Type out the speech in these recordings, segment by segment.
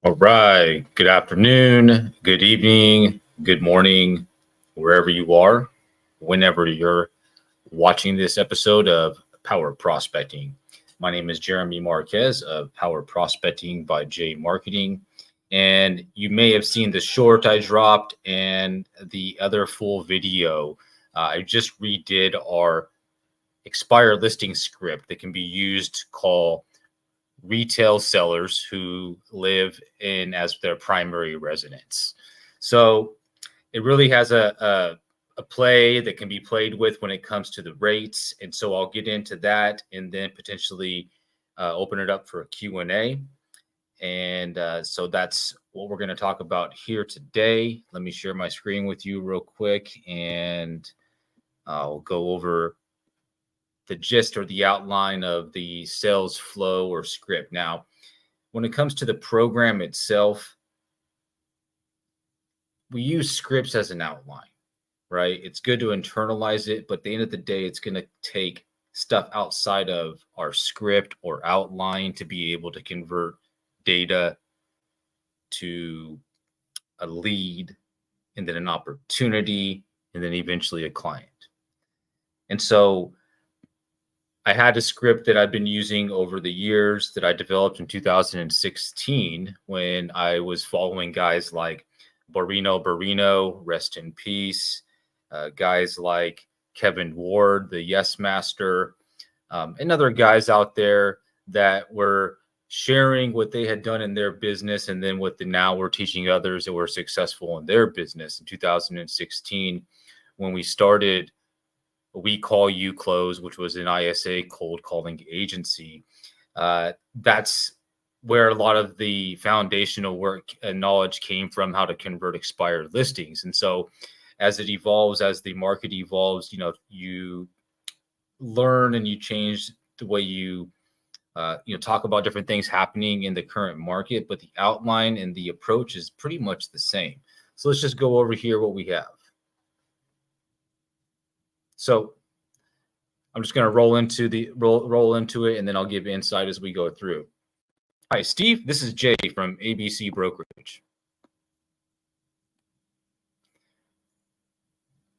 All right. Good afternoon, good evening, good morning, wherever you are, whenever you're watching this episode of Power Prospecting. My name is Jeremy Marquez of Power Prospecting by J Marketing. And you may have seen the short I dropped and the other full video. I just redid our expired listing script that can be used to call retail sellers who live in as their primary residence. So it really has a play that can be played with when it comes to the rates. And so I'll get into that and then potentially open it up for a Q&A. And so that's what we're going to talk about here today. Let me share my screen with you real quick and I'll go over the gist or the outline of the sales flow or script. Now, when it comes to the program itself, we use scripts as an outline, right? It's good to internalize it, but at the end of the day, it's going to take stuff outside of our script or outline to be able to convert data to a lead and then an opportunity and then eventually a client. And so I had a script that I've been using over the years that I developed in 2016 when I was following guys like Barino, rest in peace, guys like Kevin Ward, the Yes Master, and other guys out there that were sharing what they had done in their business and then what now we're teaching others that were successful in their business. In 2016, when we started We Call You Close, which was an ISA cold calling agency. That's where a lot of the foundational work and knowledge came from, how to convert expired listings. And so as it evolves, as the market evolves, you learn and you change the way you talk about different things happening in the current market, but the outline and the approach is pretty much the same. So let's just go over here what we have. So I'm just going to roll into it, and then I'll give insight as we go through. Hi, Steve. This is Jay from ABC Brokerage.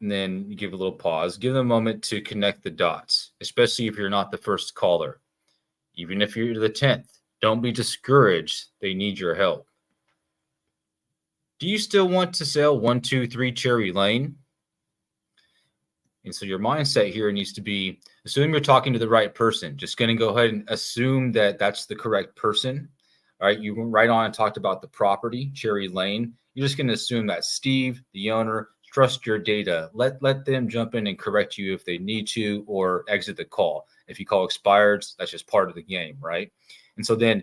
And then you give a little pause. Give them a moment to connect the dots, especially if you're not the first caller. Even if you're the 10th, don't be discouraged. They need your help. Do you still want to sell 123 Cherry Lane? And so your mindset here needs to be, assume you're talking to the right person. Just going to go ahead and assume that that's the correct person. All right. You went right on and talked about the property, Cherry Lane. You're just going to assume that Steve, the owner, trust your data. Let them jump in and correct you if they need to, or exit the call. If you call expireds, that's just part of the game, right? And so then,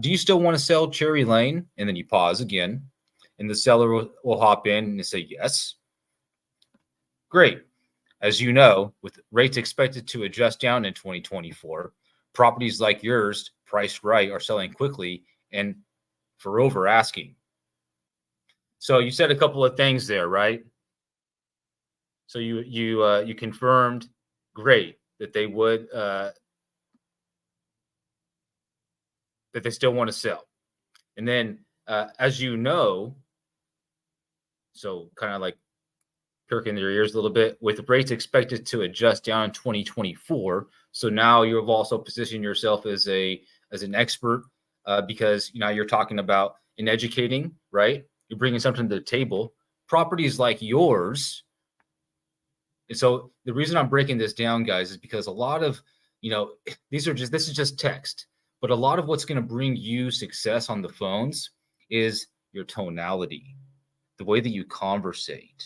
do you still want to sell Cherry Lane? And then you pause again, and the seller will hop in and say yes. Great. As you know, with rates expected to adjust down in 2024, properties like yours, priced right, are selling quickly and for over asking. So you said a couple of things there, right? So you confirmed, great, that they would that they still want to sell, and then as you know, so kind of like perking their ears a little bit, with rates expected to adjust down in 2024. So now you've also positioned yourself as an expert because now you're talking about in educating, right? You're bringing something to the table. Properties like yours. And so the reason I'm breaking this down, guys, is because a lot of, this is just text, but a lot of what's going to bring you success on the phones is your tonality, the way that you conversate.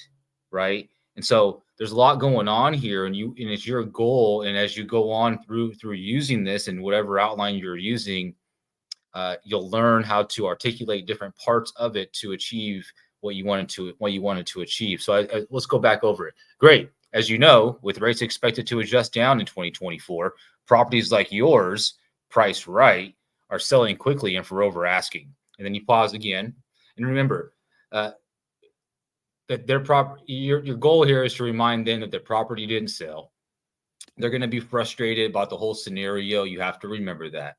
Right. And so there's a lot going on here, and it's your goal. And as you go on through using this and whatever outline you're using, you'll learn how to articulate different parts of it to achieve what you wanted to achieve. So let's go back over it. Great. As you know, with rates expected to adjust down in 2024, properties like yours, priced right, are selling quickly and for over asking. And then you pause again. And remember, that their your goal here is to remind them that their property didn't sell. They're going to be frustrated about the whole scenario. You have to remember that.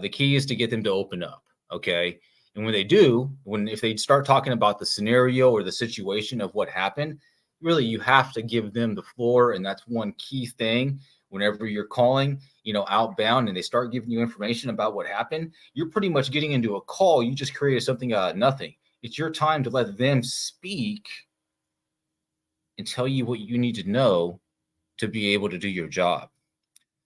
The key is to get them to open up. Okay. And when they do, if they start talking about the scenario or the situation of what happened, really you have to give them the floor. And that's one key thing. Whenever you're calling, outbound, and they start giving you information about what happened, you're pretty much getting into a call. You just created something out of nothing. It's your time to let them speak and tell you what you need to know to be able to do your job.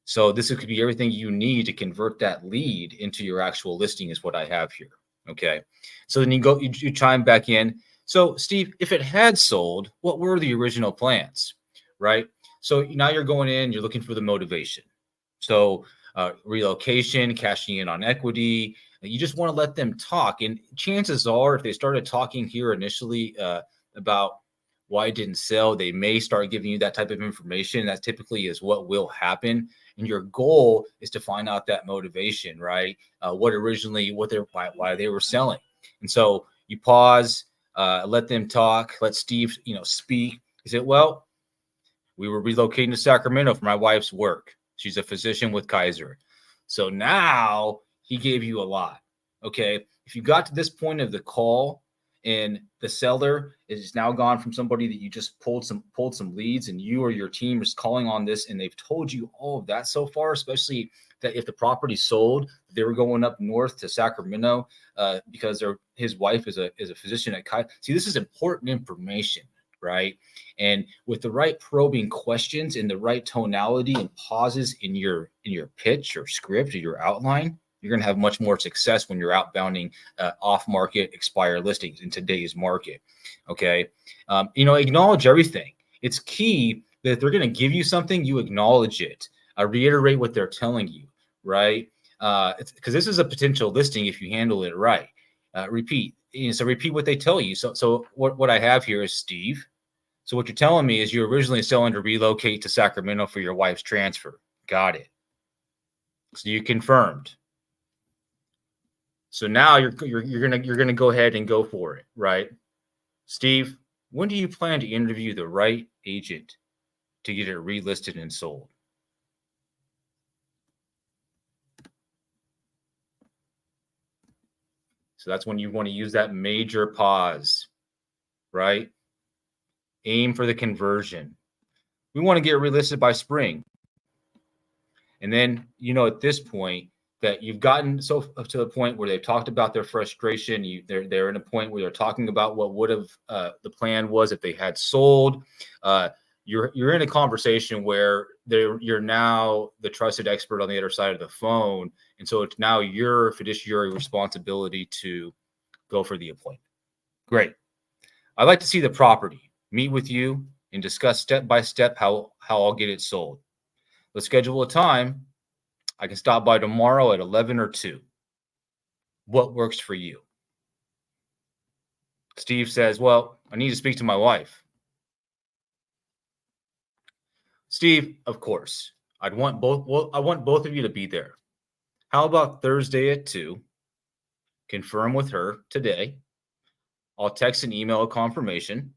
So this could be everything you need to convert that lead into your actual listing is what I have here. Okay. So then you chime back in. So Steve, if it had sold, what were the original plans? Right. So now you're going in, you're looking for the motivation. So relocation, cashing in on equity, you just want to let them talk. And chances are, if they started talking here initially about why it didn't sell, they may start giving you that type of information. That typically is what will happen. And your goal is to find out that motivation, right? Why they were selling. And so you pause, let them talk, let Steve, speak. He said, well, we were relocating to Sacramento for my wife's work. She's a physician with Kaiser. So now he gave you a lot. Okay. If you got to this point of the call and the seller is now gone from somebody that you just pulled some leads, and you or your team is calling on this, and they've told you all of that so far, especially that if the property sold, they were going up north to Sacramento because his wife is a physician at Kaiser. See, this is important information, right? And with the right probing questions and the right tonality and pauses in your pitch or script or your outline, you're going to have much more success when you're outbounding off-market expired listings in today's market. Okay. Acknowledge everything. It's key that if they're going to give you something, you acknowledge it. Reiterate what they're telling you, right? Because this is a potential listing if you handle it right. Repeat. So repeat what they tell you. So what I have here is Steve. So what you're telling me is you originally selling to relocate to Sacramento for your wife's transfer. Got it. So you confirmed. So now you're gonna go ahead and go for it, right? Steve, when do you plan to interview the right agent to get it relisted and sold? So that's when you want to use that major pause, right? Aim for the conversion. We want to get relisted by spring. And then, at this point that you've gotten so to the point where they've talked about their frustration, they're in a point where they're talking about what would have the plan was if they had sold. You're in a conversation where you're now the trusted expert on the other side of the phone. And so it's now your fiduciary responsibility to go for the appointment. Great. I'd like to see the property, meet with you, and discuss step by step how I'll get it sold. Let's schedule a time. I can stop by tomorrow at 11 or 2. What works for you? Steve says, well, I need to speak to my wife. Steve, of course. I want both of you to be there. How about Thursday at 2? Confirm with her today. I'll text and email a confirmation,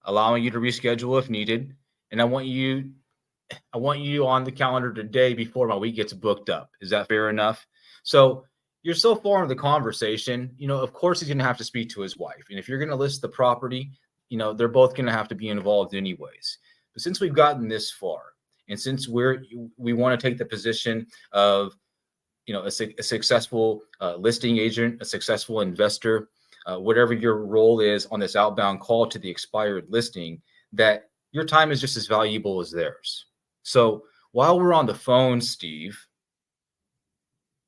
allowing you to reschedule if needed. And I want you on the calendar today before my week gets booked up. Is that fair enough? So you're so far in the conversation, of course he's going to have to speak to his wife. And if you're going to list the property, they're both going to have to be involved anyways. But since we've gotten this far, and since we want to take the position of, a successful listing agent, a successful investor, whatever your role is on this outbound call to the expired listing, that your time is just as valuable as theirs. So while we're on the phone, Steve,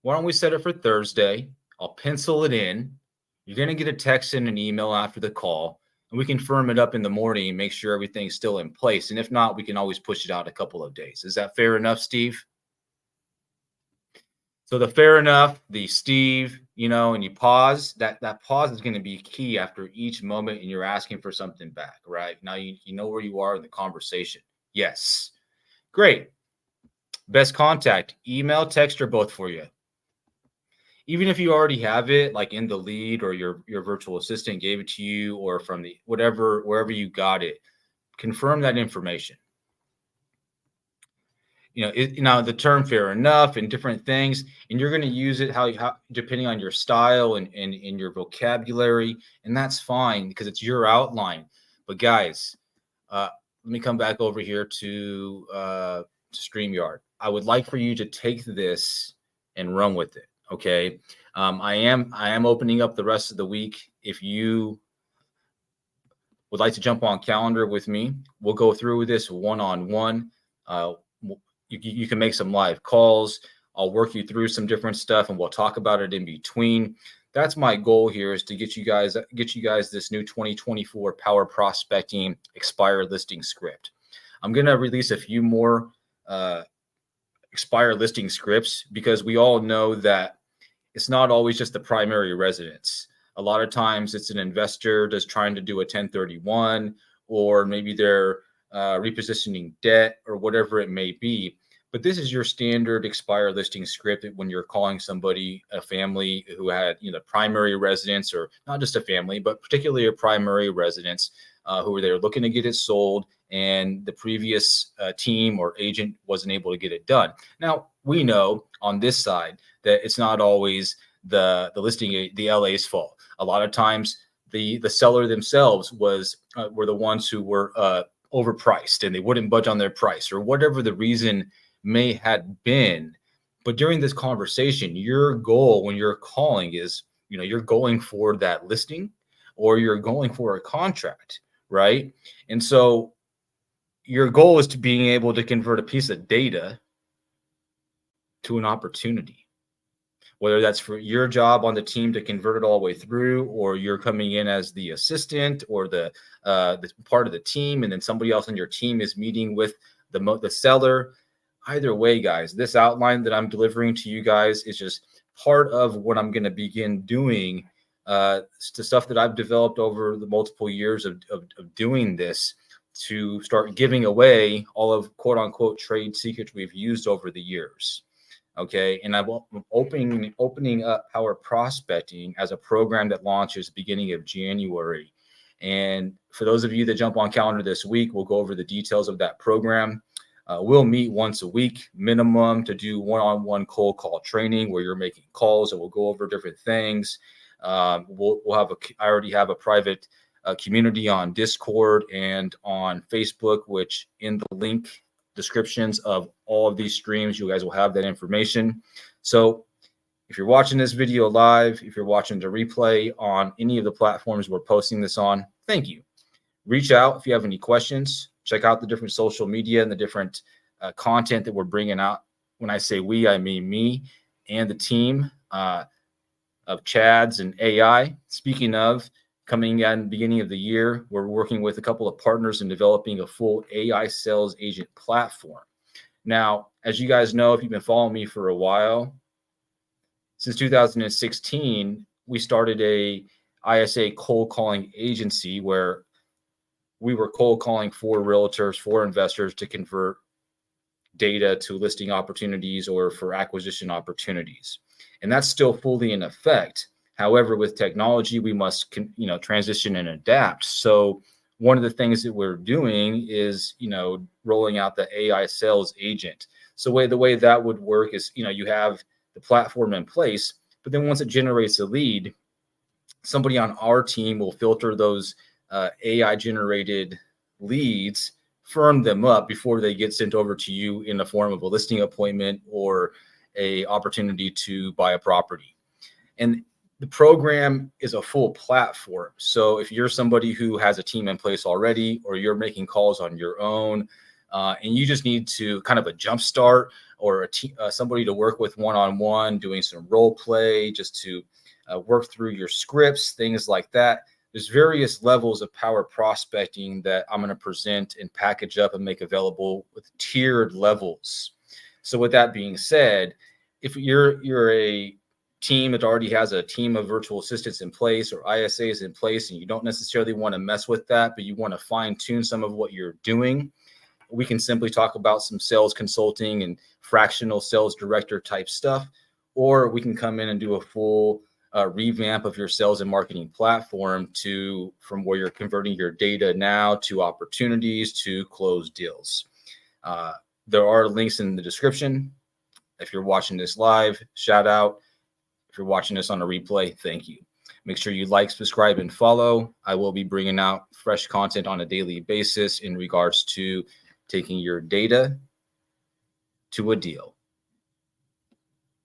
why don't we set it for Thursday? I'll pencil it in. You're going to get a text and an email after the call, and we can firm it up in the morning and make sure everything's still in place. And if not, we can always push it out a couple of days. Is that fair enough, Steve? So the fair enough, the Steve, and you pause, that pause is going to be key after each moment, and you're asking for something back, right? Now you know where you are in the conversation. Yes. Great. Best contact, email, text, or both for you. Even if you already have it, like in the lead or your virtual assistant gave it to you, or from the wherever you got it, confirm that information. the term fair enough and different things, and you're going to use it how depending on your style and in your vocabulary, and that's fine because it's your outline. But guys, let me come back over here to StreamYard. I would like for you to take this and run with it. Okay. I am opening up the rest of the week. If you would like to jump on calendar with me, we'll go through this one-on-one. You can make some live calls. I'll work you through some different stuff and we'll talk about it in between. That's my goal here, is to get you guys this new 2024 Power Prospecting Expired Listing Script. I'm going to release a few more expired listing scripts because we all know that it's not always just the primary residence. A lot of times it's an investor that's trying to do a 1031, or maybe they're repositioning debt or whatever it may be. But this is your standard expired listing script when you're calling somebody, a family who had primary residence, or not just a family, but particularly a primary residence, who were there looking to get it sold, and the previous team or agent wasn't able to get it done. Now, we know on this side that it's not always the listing, the LA's fault. A lot of times the seller themselves were the ones who were overpriced and they wouldn't budge on their price, or whatever the reason may have been. But during this conversation, your goal when you're calling is, you're going for that listing or you're going for a contract, right? And so your goal is to being able to convert a piece of data to an opportunity, whether that's for your job on the team to convert it all the way through, or you're coming in as the assistant or the part of the team, and then somebody else on your team is meeting with the seller. Either way, guys, this outline that I'm delivering to you guys is just part of what I'm going to begin doing, the stuff that I've developed over the multiple years of doing this, to start giving away all of quote unquote trade secrets we've used over the years. Okay. And I'm opening up Power Prospecting as a program that launches beginning of January. And for those of you that jump on calendar this week, we'll go over the details of that program. We'll meet once a week minimum to do one-on-one cold call training where you're making calls, and we'll go over different things. We'll have I already have a private community on Discord and on Facebook, which in the link descriptions of all of these streams, you guys will have that information. So if you're watching this video live, if you're watching the replay on any of the platforms we're posting this on, thank you. Reach out if you have any questions. Check out the different social media and the different content that we're bringing out. When I say we, I mean me and the team of Chads and AI. Speaking of, coming in the beginning of the year, we're working with a couple of partners in developing a full AI sales agent platform. Now, as you guys know, if you've been following me for a while, since 2016, we started a ISA cold calling agency where we were cold calling for realtors, for investors to convert data to listing opportunities or for acquisition opportunities. And that's still fully in effect. However, with technology, we must, transition and adapt. So one of the things that we're doing is, rolling out the AI sales agent. So the way that would work is, you have the platform in place, but then once it generates a lead, somebody on our team will filter those AI generated leads, firm them up before they get sent over to you in the form of a listing appointment or a opportunity to buy a property. And the program is a full platform. So if you're somebody who has a team in place already, or you're making calls on your own, and you just need to kind of a jump start, or somebody to work with one-on-one, doing some role play, just to work through your scripts, things like that. There's various levels of Power Prospecting that I'm going to present and package up and make available with tiered levels. So with that being said, if you're a team that already has a team of virtual assistants in place or ISAs in place, and you don't necessarily want to mess with that, but you want to fine tune some of what you're doing, we can simply talk about some sales consulting and fractional sales director type stuff, or we can come in and do a full revamp of your sales and marketing platform from where you're converting your data now to opportunities to close deals. There are links in the description. If you're watching this live, shout out. If you're watching this on a replay, thank you. Make sure you like, subscribe, and follow. I will be bringing out fresh content on a daily basis in regards to taking your data to a deal.